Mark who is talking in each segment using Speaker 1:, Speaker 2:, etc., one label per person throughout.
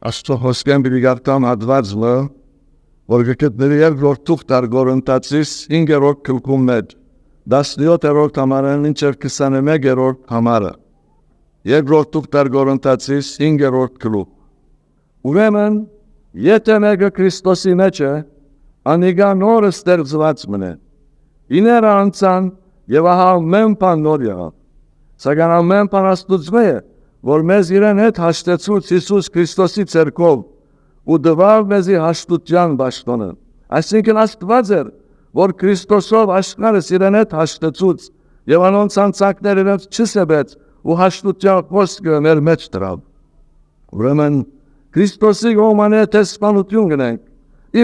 Speaker 1: Աստծո հոսքեն բիգարտամ հատվածը, որ գտնելի է Գործող Տարգորընտացիս 5-րդ գլխում մեջ, 17-րդ համարն մինչև 21-րդ համարը։ Երկրորդ Տարգորընտացիս 5-րդ գլուխ։ Ուրեմն, եթե մեկը Քրիստոսի մեջ է, անիգա նոր ստեղծված մնե։ Իները անցան եւ ահա ամեն բան նոր եղավ։ Սակայն ամեն բան Աստծո է, որ մեզ իրեն հետ հաշտեցուց Հիսուս Քրիստոսի ցերկով ու դվավ մեզի հաշտության բաշտոնը։ Այսինքն Աստված էր, որ Քրիստոսով աշխարհս իրեն հետ հաշտեցուց եւ անոնց անցակներ իրենց չսեբեց ու հաշտության խոսքը մեր մեջ դրավ։ Ուրեմն Քրիստոսի կողմանը տեսփանություն գնենք։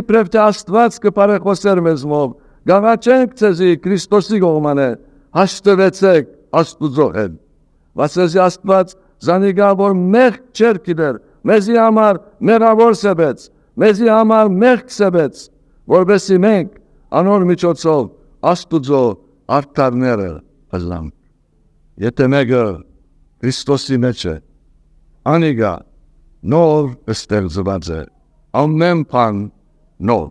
Speaker 1: Իբրև թե Աստված կփարեխոսեր մեզ մով, գաղաչենք ցեզի Քրիստոսի կողմանը հաշտվեցեք Աստծո հետ։ Վասզի Աստված զանիգա որ մեղք չեր գիտեր, մեզի համար մեղավոր սեբեց, մեզի համար մեղք սեբեց, որովհետեւ մենք անոր միջոցով Աստծո արտարները հզանք։ Եթե մեկը Քրիստոսի մեջ է, անիգա նոր ստեղծված է, ամեն բան նոր։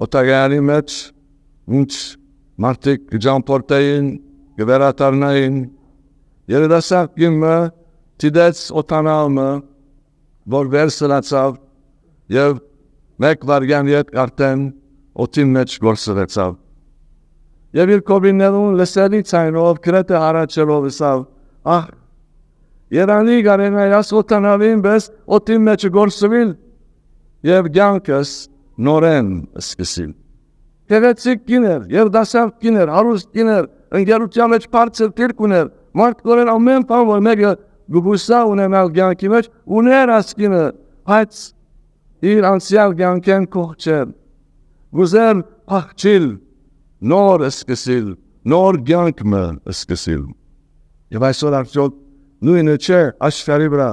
Speaker 1: Օտարյանի մեջ ինչ մարդիկ ճամփորդային, գվերատարնային, երիտասարդ կինը դիտեց օտանալը, որ վերսլացավ եւ մեկ վարյան ետ արդեն օտին մեջ գործվեցավ։ Եվ իր կողմիներուն լսելի ցայնով գրեթե հարաճելով ասավ. «Ահ, երանի գարենայաս օտանալին բես օտին մեջ գործվել եւ ցանկս նորեն սկսել»։ Գեղեցիկ կիներ, երիտասարդ կիներ, հարուստ կիներ, ընկերության մեջ բարձր դիրք ուներ, մարդկորեն ամեն բան որ մեկը գուբուսա ունենալ ցանկի մեջ ուներ ասկինը, բայց իր անցյալ ցանկեն կողջել, գուզեր փախչել, նոր սկսել, նոր ցանկը սկսել։ Եվ այսօր արդյոք նույնը չէ աշխարհի վրա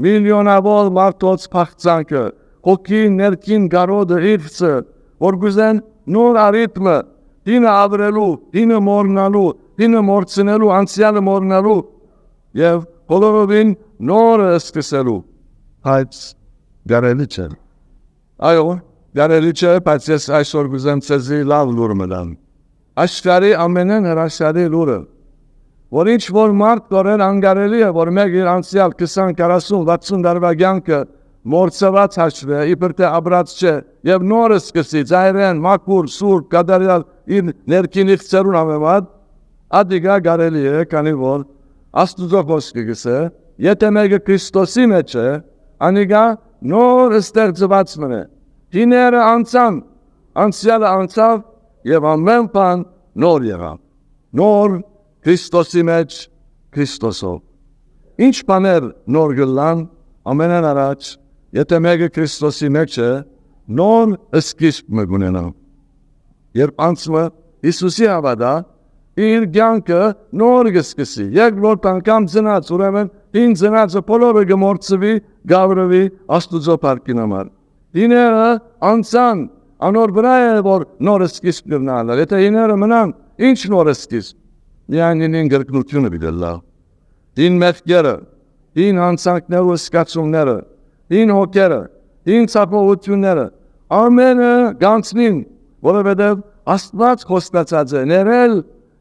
Speaker 1: միլիոնավոր մարդոց փախցանքը, հոգի ներքին գարոդը իրցը, որ գուզեն նոր արիթմը, դինը ավրելու, դինը մորնալու, դինը մորցնելու, անցյալը մորնալու եւ բոլորովին նորը սկսելու, բայց գարելի չէ։ Այո, գարելի չէ, բայց ես այսօր գուզեմ ցեզի լավ լուր մտամ։ Աշխարհի ամենեն հրաշալի լուրը, որ ինչ որ մարդ կորել անգարելի է, որ մեկ իր անցյալ 20, 40, 60 տարվա կյանքը մորցված հաշվի, իբր թե ապրած չէ, եւ նորը սկսի, ծայրեն, մաքուր, սուրբ, կատարյալ իր ներքին իղծերուն ամենად, ադիգա գարելի է, քանի որ Աստծո խոսքը գսե, եթե մեկը Քրիստոսի մեջ է, անիգա նոր ստեղծված մնե։ Հիները անցան, անցյալը անցավ եւ ամեն բան նոր եղավ։ Նոր Քրիստոսի մեջ Քրիստոսով։ Ինչ բաներ նոր գլան, ամենեն առաջ, եթե մեկը Քրիստոսի մեջ է, նոր սկիզբ մը գունենա։ Երբ անցումը Հիսուսի հավատա, իր կյանքը նոր կսկսի։ Երկրորդ անգամ ծնած, ուրեմն հին ծնածը բոլորը կմորցվի, գավրվի Աստծո փառքին համար։ Հիները անցան, անոր վրա է որ նոր սկիզբ կգնալ։ Եթե հիները մնան, ինչ նոր սկիզբ։ Միայն հին գրկնությունը բիդելա։ Հին մեղքերը, հին հանցանքները ու սկացումները, հին հոգերը, հին ցապողությունները, ամենը գանցնին, որովհետև Աստված խոստացած է ներել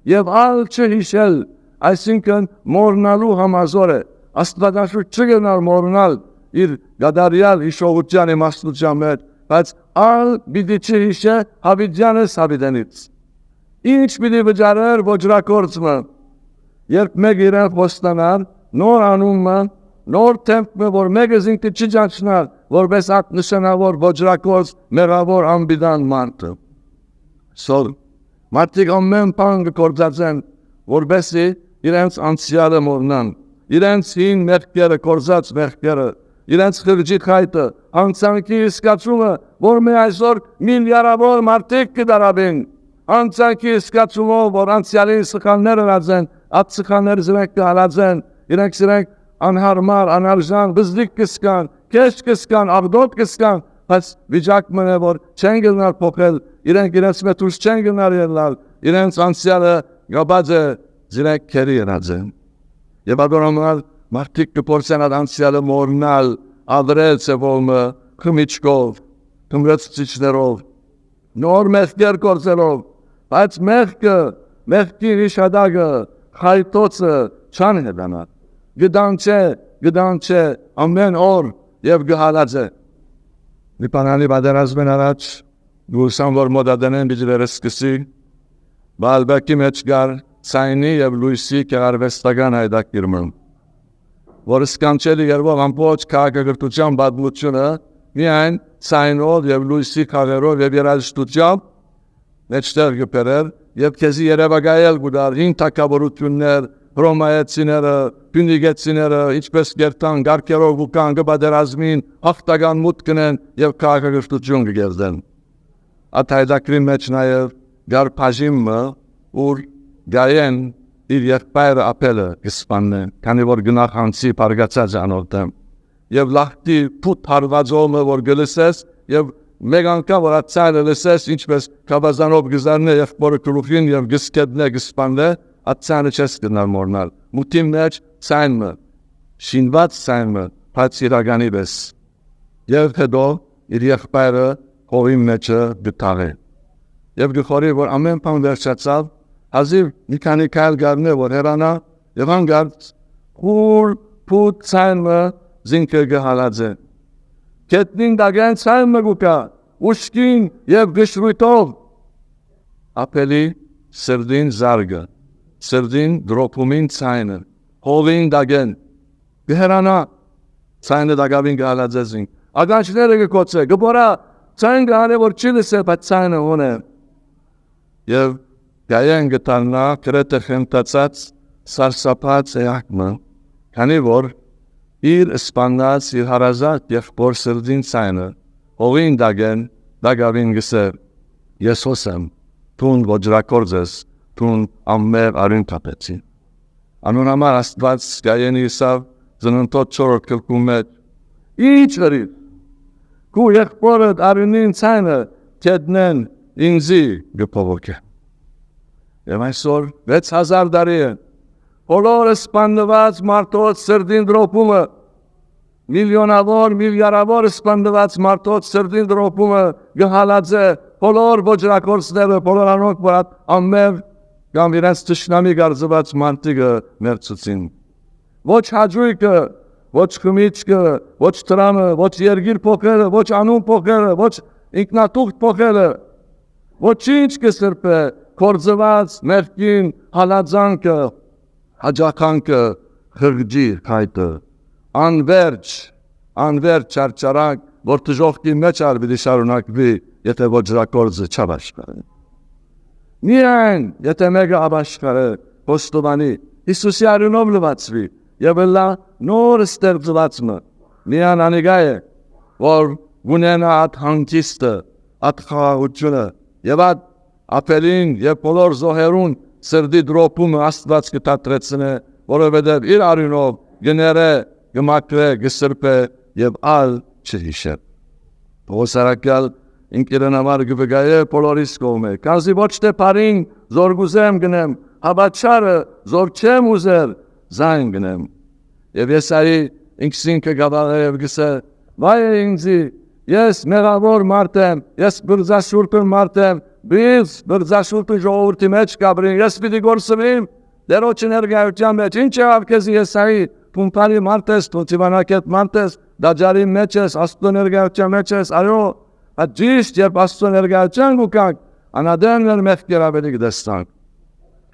Speaker 1: եւ ալ չհիշել, այսինքն մորնալու համազոր է։ Աստվածաշունչ չգնալ մորնալ իր գադարյալ հիշողության իմաստության մեջ, բայց ալ պիտի չհիշե հավիտյանս հավիտենից։ Ինչ պիտի վճարեր ոչրակործը, երբ մեկ իրեն խոստանար, նոր անումը, նոր թեմպը, որ մեկը զինքը չճանչնար, որպես ատ նշանավոր ոչրակորձ մեղավոր անբիդան մարդը։ Սոր, մարդիկ ամեն բան կործածեն, որպեսզի իրենց անցյալը մոռնան, իրենց հին մեղքերը, կործած մեղքերը, իրենց խղճի խայտը, հանցանքի իսկացումը, որ մենք այսօր միլիարդավոր մարդիկ կդարավեն, հանցանքի իսկացումով, որ անցյալի սխալները հրացեն, այդ սխալները զրենք կհալածեն, իրենք անհարմար, անարժան, բզդիկ կսկան, կեշ կսկան, աղդոտ կսկան, բայց վիճակը է, որ չեն գնալ փոխել, իրենք իրենց մետուս չեն գնալ ելալ, իրենց անցյալը գաբած է, զրենք քերի հրացեն։ Եվ ադորամալ մարդիկ կփորձեն այդ անցյալը մոռնալ, ադրել ծևոմը, խմիչքով, խմրեցիչներով, նոր մեղքեր գործելով, բայց մեղքի հիշադակը, խայտոցը չան հետանա, գդան չէ, ամեն օր և գհալած է։ Լիպանանի բադերազմեն առաջ, գուսան որ մոդադենեն բիջվերը սկսի, բալբեկի մեջ գար ցայնի և լույսի կեղարվեստական հայդակիրմում, որ սկանչելի երվով ամբողջ քաղաքակրթության բադմությունը միայն ցայնով և լույսի խաղերով և երաժշտությամբ մեջտեղ գպերել և քեզի երևակայել գուդար հին թագավորություններ, հռոմայացիները, փյունիկեցիները, ինչպես կերտան գարքերով ու կան գբադերազմին հաղթական մուտքնեն և քաղաքակրթություն կգերդեն։ Այդ հայդակրի մեջ նաև գար բաժիմը, ուր գայեն իր եղբայրը ապելը կսպաննեն, քանի որ գնախանցի բարգացած անորդեմ, և լախտի փութ հարվածողը, որ գլսես, և մեկ անգամ որ այդ ցայնը լսես, ինչպես կավազանով գզարնե եղբորը գլուխին և գսկետնե գսպաննե, այդ ցայնը չես գնալ մորնալ, մութի մեջ ցայնը, շինված ցայնը, բայց իրականի պես, և հետո իր եղբայրը հողի մեջը գտաղե, և գխորի, որ ամեն բան վերջացավ, հազիվ մի քանի քայլ գարնե, որ հերանա, և հանգարց խուլ փութ ցայնը զինքը գհալած է։ Կետնին դագեն ցայնը գուկա, ուշքին և գշրույթով, ապելի սրդին զարգը, սրդին դրոպումին ցայնը, հողին դագեն, գհերանա, ցայնը դագավին գհալած է զինք, ագանչները գկոցե, գբորա, ցայն գհանե, որ չի լսե, բայց ցայնը հոն է, և գայեն գտաննա կրետը խեմտացած սարսապած էակմը, քանի որ իր սպաննած իր հարազատ եղբոր սրդին ցայնը, հողին դագեն, դագավին գսեր, ես հոսեմ, թուն ոջրակորձ ես, թուն ամմեր արյուն կապեցի։ Անուն համար Աստված գայենի իսավ զննտոտ չորրորդ գլխում մեջ, ինչ գրիվ, քու եղբորդ արյունին ցայնը կետնեն ինձի գփողոք է։ Եվ այսօր 6000 տարի է, բոլորը սպանված մարդոց սրդին դրոպումը, միլիոնավոր, միլիարավոր սպանված մարդոց սրդին դրոպումը գհալած է, բոլոր ոջրակորձները, բոլոր անոնք, որ ամմեր կամ իրենց թշնամի գարձված մարդիկը մերցուցին։ Ոչ հաջույքը, ոչ խմիչքը, ոչ տրամը, ոչ երգիր փոխելը, ոչ անուն փոխելը, ոչ ինքնատուղթ փոխելը, ոչինչ կսրբե, կորձված մեղքին հալածանքը, հաջախանքը, խղճի հայտը, անվերջ չարչարանք, որ դժոխքի մեջ արվի շարունակվի, եթե ոջրակորձը չաբաշխարի։ Միայն, եթե մեկը աբաշխարի, խոստովանի, Հիսուսի արյունով լվացվի, և լա նոր ստեղծվածը, միայն անիգա է, որ գունենա այդ հանգիստը, այդ խաղաղությունը, և այդ ապելին և բոլոր զոհերուն սրդի դրոպումը Աստված կտատրեցնե, որովհետև իր արյունով գները, գմակրե, գսրբե և ալ չհիշեր։ Փողոսարակյալ ինքիրն համար գվգայե բոլորիս կողմե, կազի ոչ թե պարին զոր գուզեմ գնեմ, հավաչարը զոր չեմ ուզեր զայն գնեմ։ Եվ Եսայի ինքսին կգավաղե և գսե, վայ է ինձի, ես մեղավոր մարդ եմ, ես բրձաշուրպն մարդ եմ, բրձաշուրպի ժողովրդի մեջ կաբրին, ես պիտի գործվիմ, դերոջի ներկայության մեջ, ինչ եղավ քեզի Եսայի, փումփարի մարդ ես, թոթիվանակետ մարդ ես, դաջարի մեջ ես, Աստծո ներկայության մեջ ես, այո, ճիշտ երբ Աստծո ներկայության գուկանք, անադեն մեղքեր ավելի կտեսնանք։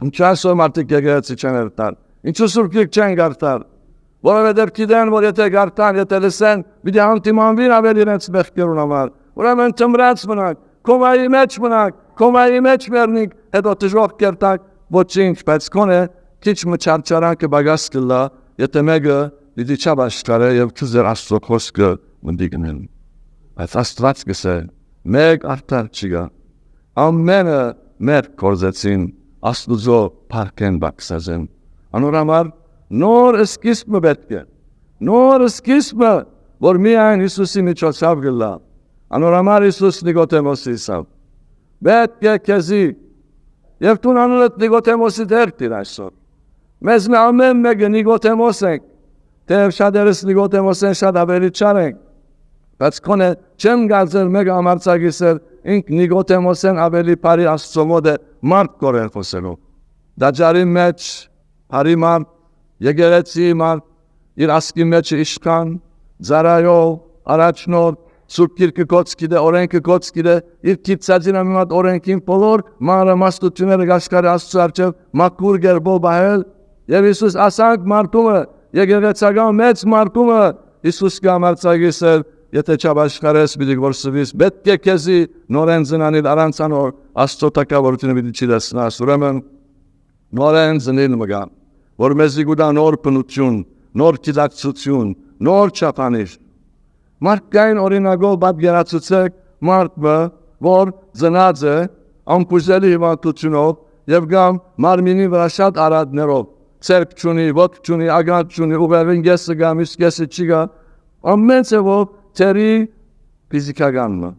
Speaker 1: Ինչու այսօր մարդիկ եկեղեցի չեն երթար, ինչու սուրբիկ չեն գարտար, որովհետև գիտեն, որ եթե գարտան, եթե լսեն, պիտի անտիմանվին ավելի իրենց մեղքերուն համար, ուրեմն թմրած մնանք, կոմայի մեջ մնանք, կոմայի մեջ մեռնենք, հետո դժոխք կերտանք, ոչինչ, բայց կոնե քիչ մչարչարանքը բագաս կլա, եթե մեկը պիտի չաբաշխարե և քուզեր Աստծո խոսքը մնդի գնեն։ Բայց Աստված գսե, մեկ արդար չկա, ամենը մեր կորզեցին, Աստուծո փառքեն բացազեն։ Անոր համար նոր սկիզբը պետք է, նոր սկիզբը, որ միայն Հիսուսի միջոցով գլա։ Անոր համար Հիսուս Նիկոդեմոսի ասավ, պետք է քեզի, եւ դու անունդ Նիկոդեմոսի դերտիր այսօր։ Մեզ ամեն մեկը Նիկոդեմոս ենք, Թեև շատերս Նիկոդեմոսեն շատ ավելի չար ենք, բայց քոնե չեմ գազել մեկ ամարցագիսեր ինք Նիկոդեմոսեն ավելի բարի Աստծո մոտ է մարդ կորեն խոսելու։ Դաջարի մեջ բարի մարդ, եկեղեցի մարդ, իր ասկի մեջ իշխան, ծառայող, առաջնորդ, Սուրբ Գիրքը գոծկիդե, օրենքը գոծկիդե, իր կիցածին ամիտ օրենքին բոլոր մանրամասնությունները աշխարհի Աստծո առջև մաքուր գերբով բահել, եւ Հիսուս ասանք մարդումը, եկեղեցական մեծ մարդումը Հիսուս կամարցագիսել, եթե չաշխարես պիտի գործվիս, պետք է քեզի նորեն ծնանիլ առանցանոր Աստծո թակավորությունը պիտի չդասնաս, ուրեմն նորեն ծնիլ մգան, որ մեզի գուտա նոր բնություն, նոր գիտակցություն, նոր չափանիշ։ Մարդկային օրինակով պատկերացուցեք մարդը, որ ծնած է անփուժելի հիվանդությունով եւ կամ մարմինի վրա շատ արատներով, ցերկ չունի, ոտք չունի, ագանջ չունի, ուղեղին կեսը գա, մյուս կեսը չի գա, ամեն ցեվով թերի ֆիզիկականն։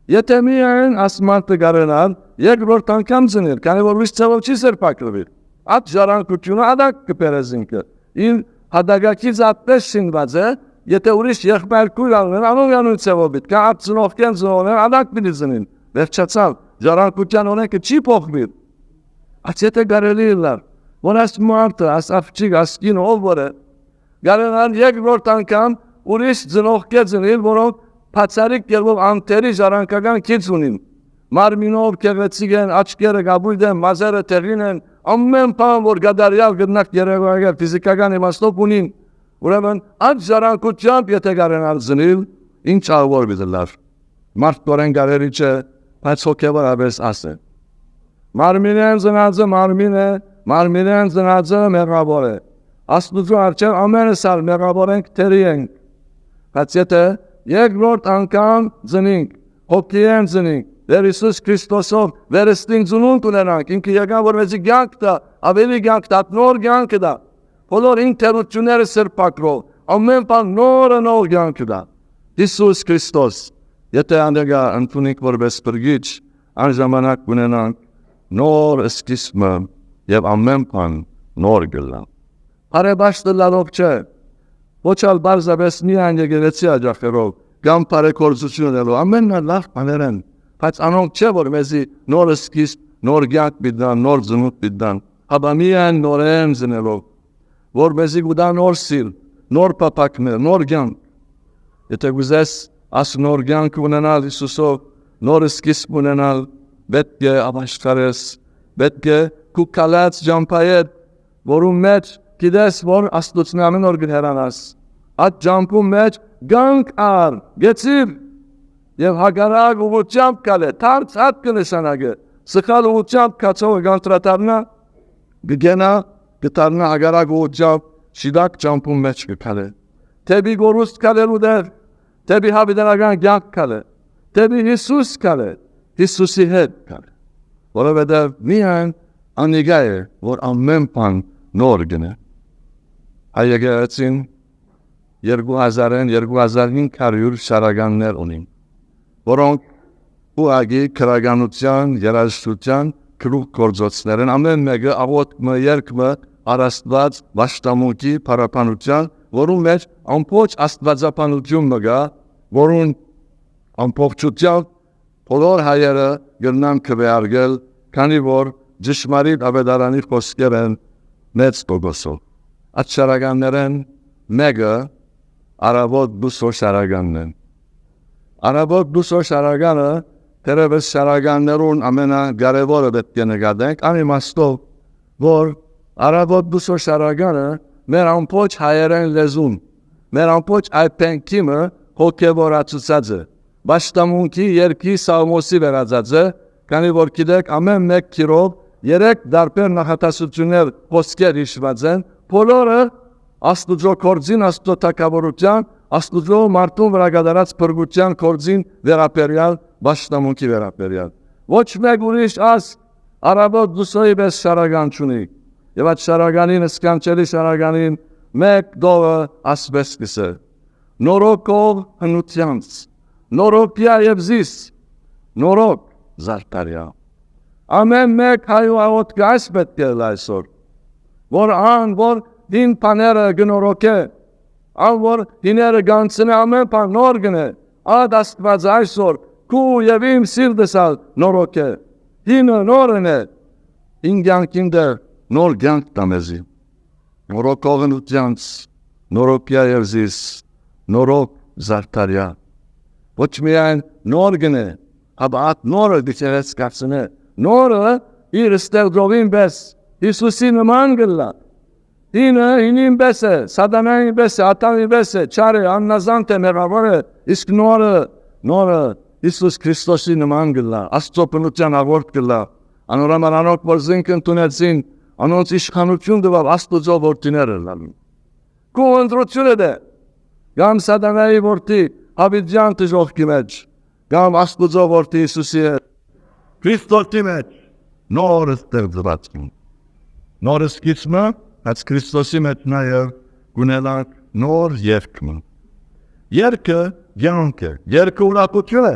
Speaker 1: Եթե միայն ասմարտը գարենալ, երկրորդ անգամ ծնել, քանի որ ուրիշ ցեվով չի սերպակրվի։ Այդ ժառանգությունը ադակ կպերեզինքը։ Ին հադագակից ատպես շինված է, եթե ուրիշ եղբայր քույր ալներ, անողյանույթ ցեվով բիտ, կա այդ ծնողքեն ծնողներ ադակ պիտի ծնին։ Վերջացավ, ժառանգության օրենքը չի փոխվի։ Այդ եթե գարելի իլար, որ այս մարդը, այս աղջիկ, այս կին ով որ է, գարենալ երկրորդ անգամ ուրիշ ծնողքե ծնին, որոնք բացառիկ եղբով անտերի ժառանգական քիչ ունին։ Մարմինով քեղեցիկ են, աչքերը գաբույտ են, մազերը տեղին են, ամեն բան որ գադարյալ գտնակ երևակայել ֆիզիկական իմաստով ունին։ Ուրեմն այդ ժառանգությամբ եթե գարենալ ծնիլ, ինչ ավոր բիդլար։ Մարդ կորեն գարերի չէ, բայց հոգևոր աբես ասե։ Մարմինեն ծնածը մարմին է, մարմինեն ծնածը մեղավոր է։ Աստուծո առջև ամենս ալ մեղավոր ենք, թերի ենք։ Բայց եթե երկրորդ անգամ ծնինք, հոգիեն ծնինք, Դեր Հիսուս Քրիստոսով վերստին ծնունդ ունենանք, ինքը եկավ որ մեզի կյանք տա, ավելի կյանք տա, նոր կյանք տա, բոլոր ինքնությունները սրբակրով, ամեն բան նոր կյանք տա։ Հիսուս Քրիստոս, եթե անդեգա ընդունենք որպես բրգիչ, այն ժամանակ ունենանք նոր սկիզբը եւ ամեն բան նոր գլա։ Բարեբաշխտալով չէ, ոչ ալ բարձրապես միայն եկեղեցի աջակերով, կամ բարեգործություն ունելով, ամենն լավ բաներ են, բայց անոնք չէ որ մեզի նոր սկիզբ, նոր կյանք բիդան, նոր ծնունդ բիդան, հաբա միայն նորեն ծնելով, որ մեզի գուտա նոր սիրտ, նոր փափակներ, նոր կյանք։ Եթե գուզես աս նոր կյանք ունենալ Հիսուսով, նոր սկիզբ ունենալ, պետք է ապաշխարես, պետք է քու կալած ջամփայդ, որում մեջ գիտես որ Աստծուն ամեն օր գհրանաս։ Այդ ջամփում մեջ գանք ար, գեցիր եւ հագարակ ուղությամբ կալե, թարց հատ կնշանակե, սխալ ուղությամբ կացողը գանտրատարնա, գգենա, գտարնա հագարակ ուղությամբ, շիդակ ջամփում մեջ կկալե, թեբի գորուստ կալելու դեր, թեբի հավիդանական կյանք կալե, թեբի Հիսուս կալե, Հիսուսի հետ կալե, որովհետեւ միայն անիգա է, որ ամեն բան նոր գնե։ Հայ եկեղեցին 2000-ին 2500 շարականներ ունին, որոնք ուղղակի քրագանության, երաժշտության, քրուկ գործոցներ են, ամեն մեկը աղոթքը, երգը, առաստված վաշտամունքի փառաբանության, որում մեջ ամբողջ աստվածապանություն մգա, որուն ամբողջությամբ բոլոր հայերը գնան քվեարկել, քանի որ ճշմարիտ ավետարանի խոսքեր են մեծ տոկոսով։ Այդ շարականներն մեկը Արավոտ Բուսո շարականն են։ Արավոտ Բուսո շարականը թերևս շարականներուն ամենակարևորը պետք է նկատենք, անիմաստով, որ Արավոտ Բուսո շարականը մեր ամբողջ հայերեն լեզուն, մեր ամբողջ այդպենքիմը հոգևորացուցած է, Բաշտամունքի երկի Սաղմոսի վերածած է, քանի որ գիտեք ամեն մեկ քիրով 3 դարբեր նախատասություններ խոսքեր հիշված են, բոլորը Աստուծո կորձին, Աստուծո թակավորության, Աստուծո մարդուն վրա կատարած փրկության կորձին վերաբերյալ, Բաշտամունքի վերաբերյալ։ Ոչ մեկ ուրիշ Արավոտ Բուսոյի պես շարական չունի։ Եվ այդ շարականին, սկանչելի շարականին մեկ դողը ասպես կսե. Նորոքով հնությանց, նորոքյա եւ զիս, նորոք զարտարյա։ Ամեն մեկ հայու աղոթքը այս պետք է այսօր, որ դին պաները գնորոք է, Անոր հիները գանցնե ամեն բան նոր գնե, اد Աստված այսօր քու եւ իմ սիրտսալ նորոք է, հինը նորն է, ինգյանքին դեր նոր գյանք տամեզի, նորոք օգնությանց, նորոքյա եւ զիս, նորոք զարտարյա, ոչ միայն նոր գնե, հապա ատ նորը դիչերեց կացնե, նորը իր ստեղծողին պես, Հիսուսի նման գլա, հինը հինին պես է, սատանային պես է, ատանի պես է, չար է, աննազանտ է, մեղավոր է, իսկ նորը Հիսուս Քրիստոսի նման գլա, Աստծո բնության աղորդ գլա, անորամար անոք որ զինք ընդունեցին, անոնց իշխանություն դվավ Աստծո որդիները լալու։ Քու ընտրությունը դե, գամ սատանայի որդի հավիդյան տժողքի մեջ, գամ Աստծո որդի Հիսուսի հետ, Քրիստոսի մեջ, նորը ստեղծվածքին, նորը սկիցմը, հաց Քրիստոսի մեջ նաև գունելանք նոր երկմը։ Երկը գյանք է, երկը ուրախություն է,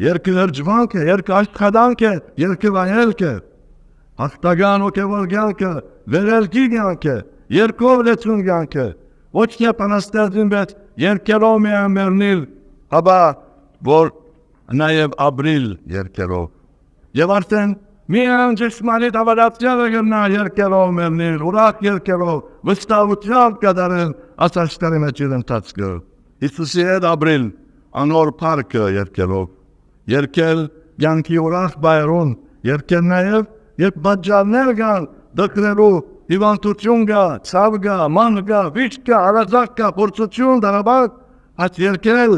Speaker 1: երկը հրջվանք է, երկը աշխատանք է, երկը վայելք է, հաղթական հոգևոր գյանքը, վերելքի գյանք է, երկով լեցուն գյանք է, ոչ թե պանաստեղծին բետ երկերով միայն մերնիլ, հաբա որ նաև ապրիլ երկերով։ Եվ արդեն միայն ճշմարիտ ավարացյալը գնա երկերով մերնիլ, ուրախ երկերով, վստահությամբ կդարեն ասաշխարի մեջ իր ընթացքը։ Հիսուսի հետ ապրիլ, անոր պարկը երկերով, երկել գյանքի ուրախ բայրուն, երկել նաև երբ բաջարներ գան, դկրելու, հիվանդություն գա, ցավ գա, ման գա, վիճ գա, հարազատ գա, փորձություն, դարաբակ, այդ երկել,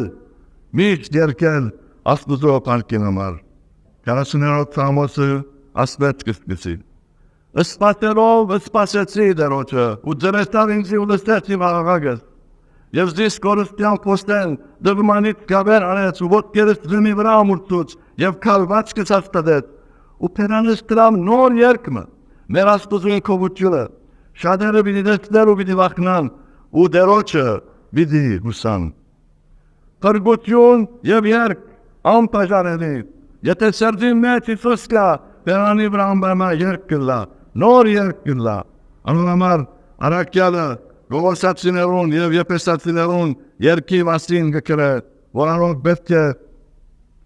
Speaker 1: միշտ երկել, Աստծո պարկին համար։ 40-րդ Սամոսը ասվեց կսկսի։ Սպասելով սպասեցի դերոջը, ու ձերեստավ ինձի ու լստեցի վաղաղագս։ Եվ զիս կորստյան պոստեն դվմանիտ գավեր անեց ու ոտքերս զմի վրա ամուրտուց և կալվածքս աստադեց ու պերանս տրամ նոր երկմը, մեր Աստուծուն կովությունը, շատերը բիդի դեսներ ու բիդի վախնան ու դերոջը բիդի հուսան։ Կրգություն և երկ անպաժարելի, եթե սրդի մեջ Հիսուս կա, պերանի վրա ամբայմա երկ կլա, նոր երկ կլա, անոնամար արակյալը Գողոսացիներուն և եպեսացիներուն երկի մասին գկրե, որ անոնք պետք է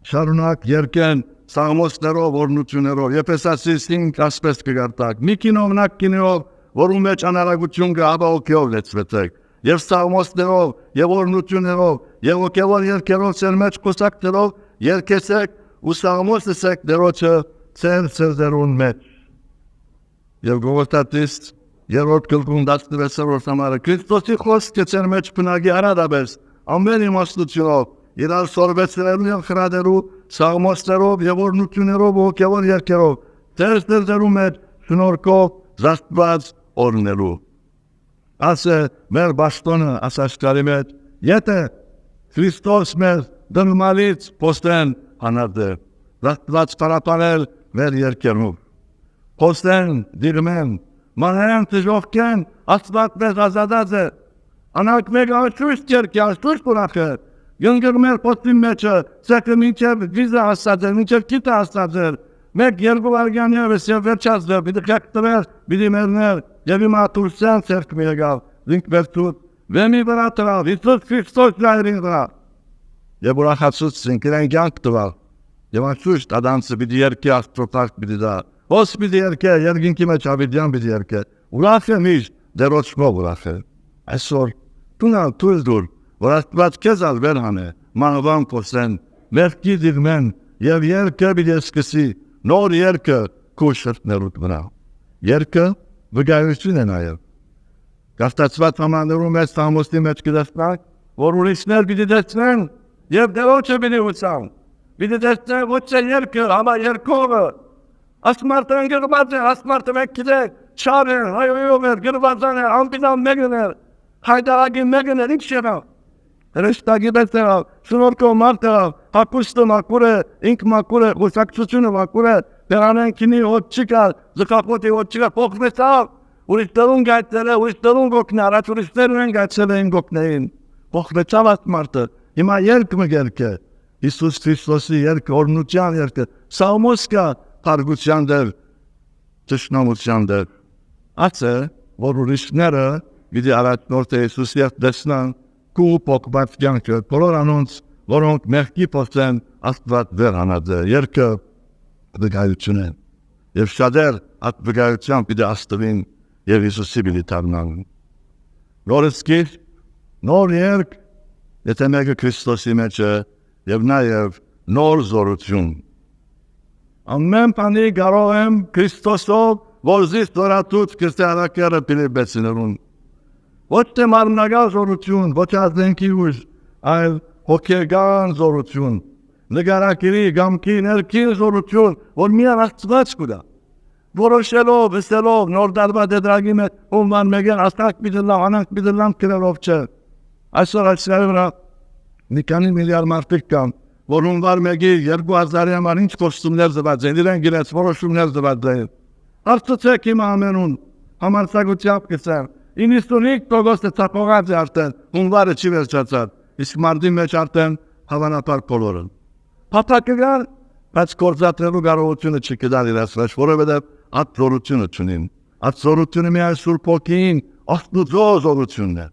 Speaker 1: շարունակ երկեն սաղմոսներով, օրնություններով, եպեսացի 5 ասպես կգարտակ, մի կինովնակ կինով, որում մեջ անարագություն կա, հաբա օքեով լեցվեցեք, և սաղմոսներով, և օրնություններով, և օքևոր երկերով ծեր մեջ կոսակներով երկեցեք ու սաղմոսսեք դերոջը ծեր սրդերուն մեջ։ Եվ Գողոսացիս Երորդ գլխում 16-րդ համարը Քրիստոսի խոսքը ծեր մեջ բնագի արադաբես, ամեն իմաստությունով, իրար սորվեցներու և խրադերու, սաղմոսներով և օրնություններով ու հոգևոր երկերով, ծեր սրդերու մեջ շնորհքով զաստված օրնելու։ Ասե մեր բաշտոնը ասաշխարի մեջ, եթե Քրիստոս մեր դնումալից պոստեն հանարդը, զաստված պարապանել մեր երկերով, պոստեն դիրմեն, մանհեն տժողքեն, Աստված մեզ ազատած է, անակ մեկ անշուշտ երկի, անշուշտ ուրախ է, գնգր մեր պոստի մեջը, սեքը մինչև վիզը հասած էր, մինչև կիտը հասած էր, մեկ երկու վարգան եվս և վերջած դեր, բիդի կակտվեր, բիդի մերներ, և իմ ատուրսյան ծերք մի եղավ, զինք վերցուտ, վեմի վրա տրավ, Հիսուս Քրիստոս լայրին վրա, և ուրախացուց զինք իրեն գյանք տվալ, և անշուշտ ադանցը բիդի երկի աստրոպակ բիդի դա, Ոս բիդի երկե, երկինքի մեջ ավիդյան բիդի երկե, ուրախ է միշտ, դերոջմով ուրախ է, այսօր, տունալ թույլ դուր, որ Աստված քեզ ալ վեր հանե, մանվան պոսեն, մեղքի դիրմեն, և երկը բիդի սկսի, նոր երկը քու շրտներուտ վրա, երկը վգայություն է նաև, գաստացված համաներում մեջ Սամոսի մեջ կդեսնակ, որ ուրիշներ բիդի դեսնեն, և դերոջը բիդի հուսան, բիդի դեսնեն ոչ է երկը, համա երկողը, Աստմարտը ընգրված է, աստմարտը մեկ գիտեք, չար է, հայոյով էր, գրվածան է, անպիտան մեկն էր, հայդարագի մեկն էր, ինչ եղավ, հրեշտագի պես եղավ, շնորհքով մարդ եղավ, հակուստը մակուր է, ինք մակուր է, խոսակցությունը մակուր է, պերանեն քինի հոտ չկար, զկապոտի հոտ չկար, փոխվեցավ, ուրիշ դրուն գայցել է, ուրիշ դրուն գոքն է, առաջ ուրիշներն են գայցել էին գոքներին, փոխվեցավ աստմարտը, հիմա երկը երկ է, Հիսուս Քրիստոսի երկը, օրնության երկը, Սաղմոս կա, Պարգության դեր, ճշնամության դեր, ասե, որ ուրիշները Գիտի առաջնորդը Հիսուսի դեսնան կու փոքված կյանքը բոլոր անոնց որոնք մեղքի փոխեն Աստված վեր հանած է երկը վկայություն են եւ շատեր այդ վկայության պիտի աստվին եւ Հիսուսի պիտի դառնան նորսկիր նոր երկ եթե մեկը Քրիստոսի մեջ է եւ նաեւ նոր զորություն ամեն բանի կարող եմ Քրիստոսով որզից դորատուց քրիստոնեակերը պիլիբեցիներուն ոչ թե մարմնական զորություն ոչ ազնենքի ուժ այլ հոգեգան զորություն նգարակիրի գամքի ներքին զորություն որ միան Աստված կուտա որոշելով վստելով նոր դարվա դեդրագի մեջ ումման մեգեն աստակ պիտելամ անանք պիտելամ կրելով չէ այսօր այսրավի վրա մի քանի միլիարդ մարդիկ կան որ ումվար մեկի 2000 համար ինչ կոստումներ զված են իրեն գիրեց որոշումներ զված են հարցուցեք իմ ամենուն համարձակությամբ կսեմ 95% ծափողած է արդեն ումվարը չի վերջացած իսկ մարդի մեջ արդեն հավանաբար բոլորը փափակական բայց կորզատրելու կարողությունը չկդան իրացրած որովհետև այդ զորությունը չունին այդ զորությունը միայն Սուրբ Հոգին Աստծո զորությունն է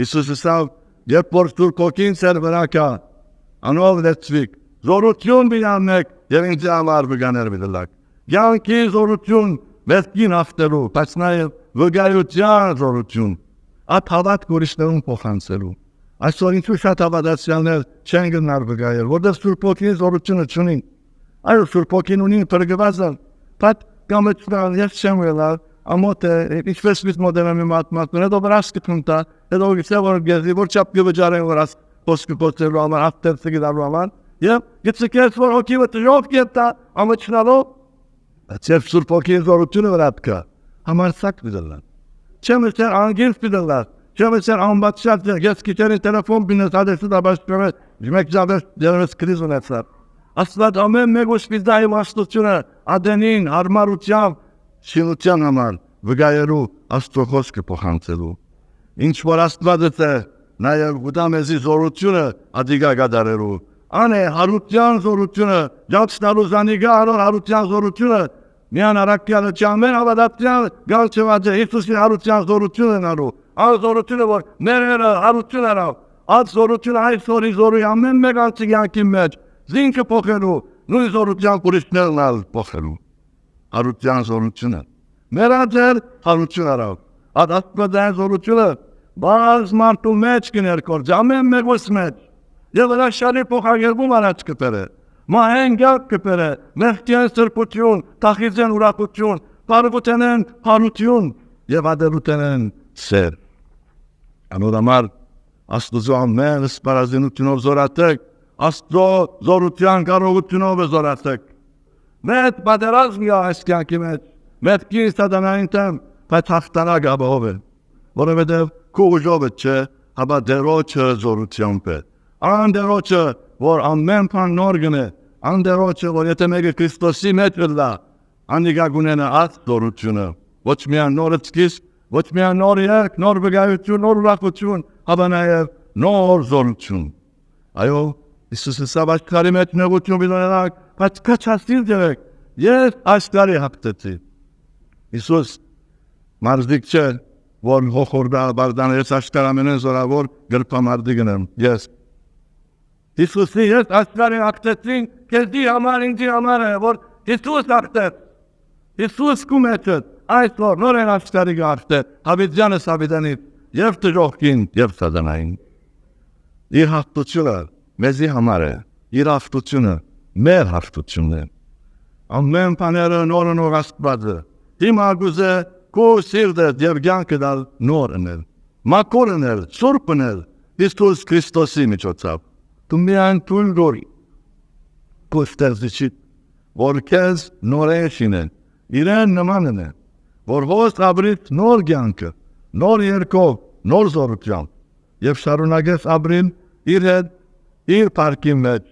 Speaker 1: Հիսուսը ասավ երբ որ Սուրբ Հոգին ծեր վրա կա անով լեցվիկ զորություն բիրանեք եւ ինձ համար վգաներ բիդլակ յանքի զորություն մեղքին հաղթելու բայց նաեւ վկայության զորություն այդ հավատ գորիշներուն փոխանցելու այսօր ինչու շատ հավատացյալներ չեն գնար վկայել որտեղ Սուրբ Հոգին զորությունը չունին այո Սուրբ Հոգին ունի փրկվածան բայց կամեցնալ ես չեմ ելալ ամոթ ինչպես միշտ մոդելամի մատմատն հետո վրաս կթունտա հետո գիտե որ գեզի որ չափ գվջարեն վրաս ոսկի փոստելու համար հաստատի գդալու համար եւ գցկես որ հոգիվը դժով կետա ամոչնալով բայց Սուրբ Հոգին զորությունը վրա կա համարցակ դիլան չեմ ասել անգիր դիլան չեմ ասել ամբացած ես քիչերի տելեֆոն բինես ադեսը դաբաշտորը ջմեք զավեր դերս կրիզ ունեցա Աստված ամեն մեկ ուսպիզդայի մաստությունը ադենին հարմարությամբ շինության համար վկայելու Աստծո խոսքը փոխանցելու ինչ որ Աստվածը է նաև ուտամեզի զորությունը ադիգա գդարելու անե հարության զորությունը ջանցնալու զանիգա հարության զորությունը միան արաքյալը չամեն հավատացյալ գանչված է Հիսուսի հարության զորությունն արու այն զորությունը որ ներերը հարություն արավ այդ զորությունը այսօրի զորի ամեն մեկ անցյալի մեջ զինքը փոխելու նույն զորության ուրիշներն ալ փոխելու հարության զորությունը մերաձեր հարություն արավ այդ աստվածային զորությունը բաց մարդու մեջ կներկորձ ամեն մեկուս մեջ եւ հրաշալի փոխագերբում առաջ կբերե մահենգակ կբերե մեղքին սրբություն տախիզեն ուրախություն բարվութենեն հարություն եւ ադելութենեն սեր անորամար Աստծո ամեն սպարազինությունով զորատեք Աստծո զորության կարողությունով զորացեք մեծ պատերազմի այս կյանքի մեջ մեղքի սատանային դեմ բայց հաղթանակ ապահով է որովհետև քո ուժով չէ հապա դերոջը զորությամբ է անդերոջը որ ամեն բան նոր գնե անդերոջը որ եթե մեկը Քրիստոսի մեջ լա անիգա գունենա այդ զորությունը ոչ միայն նոր սկիզբ ոչ միայն նոր երկ նոր վկայություն նոր ուրախություն հապա նաև նոր զորություն այո Հիսուսը սավաշկարի մեջ նեղություն բիլոնենակ, բայց կաչասիր դերեք, ես աշխարի հապտեցի։ Հիսուս մարզիկ չէ, որ հոխորդա բարդան ես աշխարամենեն զորավոր գրպամարդի գնեմ, ես։ Հիսուսի ես աշխարի հապտեցին, կեզի համար, ինձի համար է, որ Հիսուս հապտեց, Հիսուս կում էջըտ, այսօր նոր են աշխարի գարդե, հավիդյանս հավիդանից, և տժողքին, և սադանային։ Իր հապտությունը մեզի համար է, իր հաղթությունը, մեր հաղթությունն է։ Ամեն բաները նոր Աստվածը, հիմա գուզե քո սիրտը եւ կյանքը դալ նորն է։ Մաքուրն է, սուրբն է, Հիսուս Քրիստոսի միջոցով։ Դու միայն թույլ գորի։ Կոստերզիչի, որ քեզ նորեշին է, իրեն նմանն է, որ ոստ ապրից նոր կյանքը, նոր երկով, նոր զորությամբ եւ շարունակես ապրին իր հետ իր պարկի մեջ,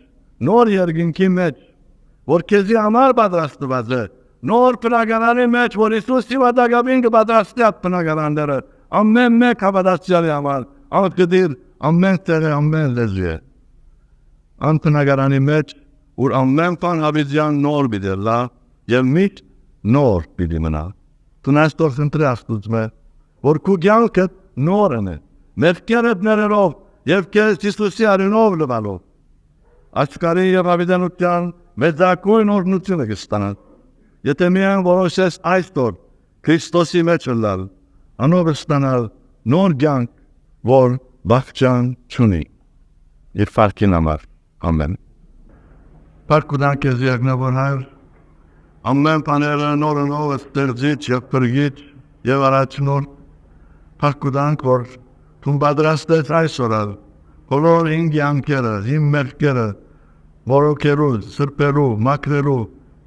Speaker 1: նոր երկինքի մեջ, որ քեզի համար պատրաստված է, նոր բնակարանի մեջ, որ Հիսուսի վատագավին կպատրաստի այդ բնակարանները, ամեն մեկ հավատացյալի համար, անկդիր, ամեն տեղը, ամեն լեզու է։ Այն բնակարանի մեջ, որ ամեն բան հավիդյան նոր պիտի լա, եւ միշտ նոր պիտի մնա։ Դու այսօր խնդրի Աստծուց մե, որ քո կյանքը նորն է, մեր կերետներով և կերես Հիսուսի արյունով լվալով, աշխարհի և հավիտենության մեծակույն օրհնությունը կստանաս, եթե միայն որոշես այսօր Քրիստոսի մեջ լալ, անով ստանալ նոր կյանք, որ բախճան չունի։ Իր փառքին համար, ամեն։ Փառք ու տանք քեզ երկնավոր Հայր, ամեն բաները նորնով ստեղծիչ և փրկիչ և առաջնորդ, փառք ու տանք, որ դու պատրաստես այսօր բոլոր իմ կյանքերը, իմ մեղքերը որոքելու, սրբելու, մաքրելու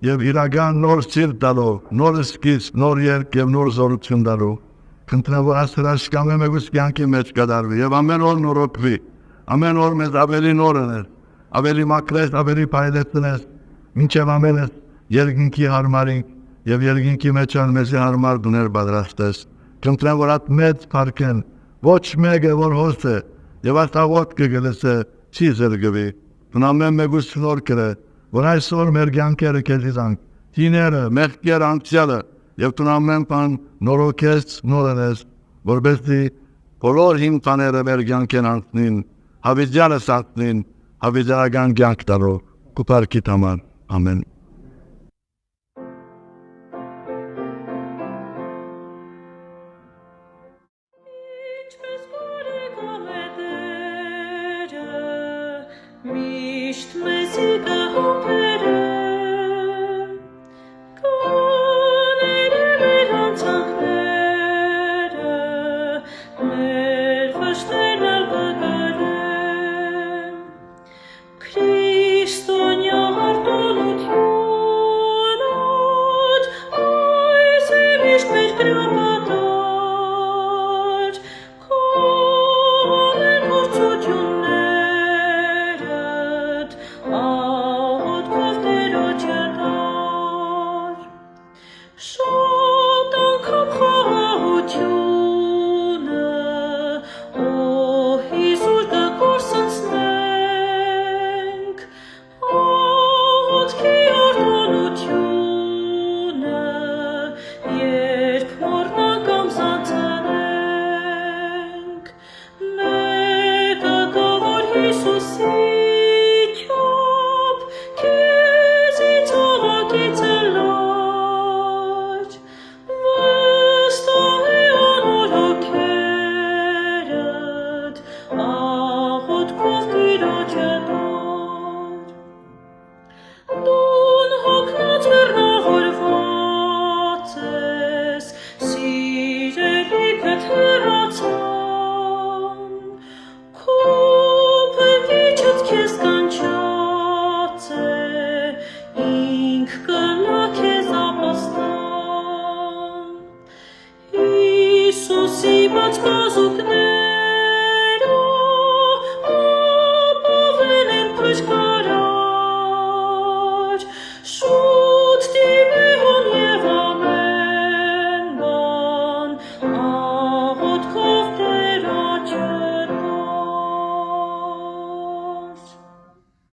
Speaker 1: և իրական նոր սիրտ տալով, նոր սկիզբ, նոր երկ և նոր զորություն տալու, խնդրեմ, որ այս հրաշքամե մեկուս կյանքի մեջ կդարվի և ամեն օր նորոգվի, ամեն օր մեզ ավելի նորընես, ավելի մաքրես, ավելի փայլեցնես, մինչև ամենս երկինքի հարմարինք և երկինքի մեջ մեզի հարմար դուներ պատրաստես։ Խնդրեմ, որ այդ մեծ փառքեն ոչ մեկը որ հոսե և այս աղոթքը գլսե չի զրկվի։ Դու ամեն մեկուս շնորհ կրե, որ այսօր մեր կյանքերը քեզի տանք, թիները, մեղքերը, անցյալը և դու ամեն բան նորոգես, նորընես, որպեսզի բոլոր հին բաները մեր կյանքեն անցնին, հավիտյանս անցնին, հավիտյանական կյանք տալով, քո փառքիդ համար, ամեն։
Speaker 2: Միշտ մեզի գահոպերը Աղոթքով Տիրոջը